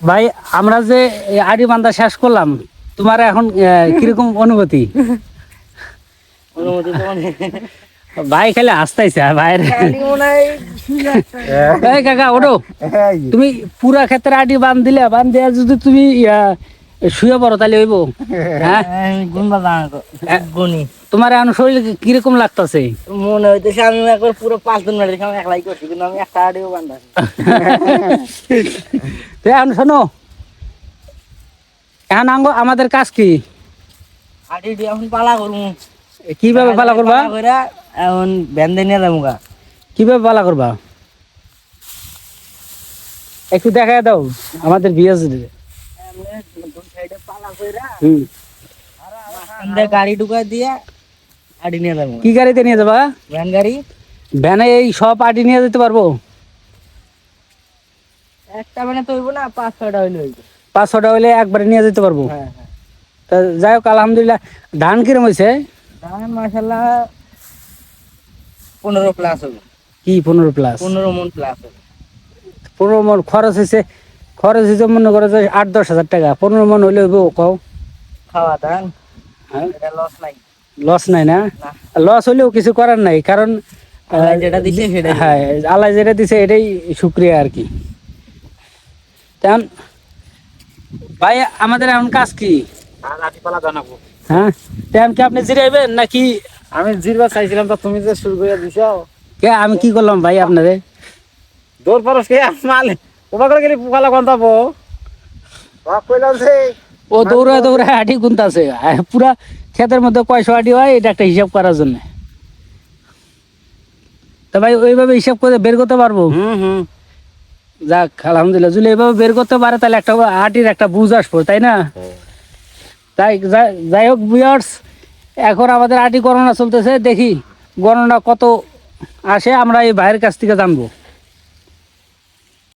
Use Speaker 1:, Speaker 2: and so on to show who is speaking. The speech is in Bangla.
Speaker 1: ভাই আমরা যে আড়ি বান্ধা শেষ করলাম, তোমার এখন কিরকম অনুভূতি? ভাই খেলে হাসতাইছে ভাইয়ের। এই কাকা ওঠো, তুমি পুরা ক্ষেত্রে আড়ি বান্ধ দিলে, বান্ধ দিয়ে যদি তুমি শুয়ে পড়ো তাহলে হইব? হ্যাঁ তোমার এখন শরীর কিরকম লাগতেছে?
Speaker 2: মনে হইতেছে আমি একবার পুরো 5 দিন ধরে আমি একলাই করছি, কিন্তু আমি একটা আড়িও বান্ধা।
Speaker 1: এখন শোনো, এখন আমাদের কাজ কি?
Speaker 2: আড়ি দিয়ে এখন পালা করবো।
Speaker 1: কিভাবে পালা করবা?
Speaker 2: এখন বেঁধে নিয়ে যাবো গা।
Speaker 1: কিভাবে পালা করবা একটু দেখায় দাও আমাদের বিএস।
Speaker 2: গাড়ি ঢুকাই দিয়ে আড়ি নিয়ে যাবো।
Speaker 1: কি গাড়িতে নিয়ে যাবা?
Speaker 2: ভ্যান গাড়ি।
Speaker 1: ভ্যানে এই সব আড়ি নিয়ে যেতে পারবো?
Speaker 2: একটা ভ্যানে তো হইব না, 5-6টা হইলে হইব।
Speaker 1: 5-6টা হইলে একবারে নিয়ে যেতে পারবো।
Speaker 2: হ্যাঁ।
Speaker 1: তা যাই হোক, আলহামদুলিল্লাহ। ধান কিরম হয়েছে?
Speaker 2: ধান মাশাআল্লাহ 15 প্লাস হবে।
Speaker 1: কি 15 প্লাস?
Speaker 2: 15 মন প্লাস হবে।
Speaker 1: 15 মন খরচ হয়েছে? খরচ হয়েছে মনে করো যে 8-10 হাজার টাকা। 15 মন হইলে হইব কও?
Speaker 2: খাওয়া ধান,
Speaker 1: হ্যাঁ,
Speaker 2: এটা লস নাই।
Speaker 1: লস নাই না? লস হইলেও কিছু করার নাই, কারণ
Speaker 2: যেটা দিছে সেটাই।
Speaker 1: হ্যাঁ, আল্লাহ যেটা দিছে এটাই শুক্রিয়া আর কি। তেমন ভাই আমাদের এখন কাজ কি?
Speaker 2: জানাবো।
Speaker 1: হ্যাঁ, তেমন কি আপনি জিরাইবেন নাকি?
Speaker 2: আমি জিরবা চাইছিলাম, তো তুমি যে শুরু করে দিছো।
Speaker 1: কে আমি কি করলাম ভাই আপনারে?
Speaker 2: দৌড় পরস কে মালে ওবা করে গেলি পোকালা গন্তাবো। বাপ কইলাম যে
Speaker 1: ও দৌড়ায় দৌড়ায় আটি গুনতাছে। পুরা ক্ষেতের মধ্যে কয়শো আটি হয় এটা একটা হিসাব করার জন্য। তা ভাই ওইভাবে হিসাব করে বের করতে পারবো? যাক আলহামদুলিল্লাহ, যদি এইভাবে বের করতে পারে তাহলে একটা আটির একটা বুঝ আসবো, তাই না? তাই যাই হোক ভিউয়ার্স, এখন আমাদের আটি গণনা চলতেছে, দেখি গণনা কত আসে আমরা এই ভাইয়ের কাছ থেকে জানবো।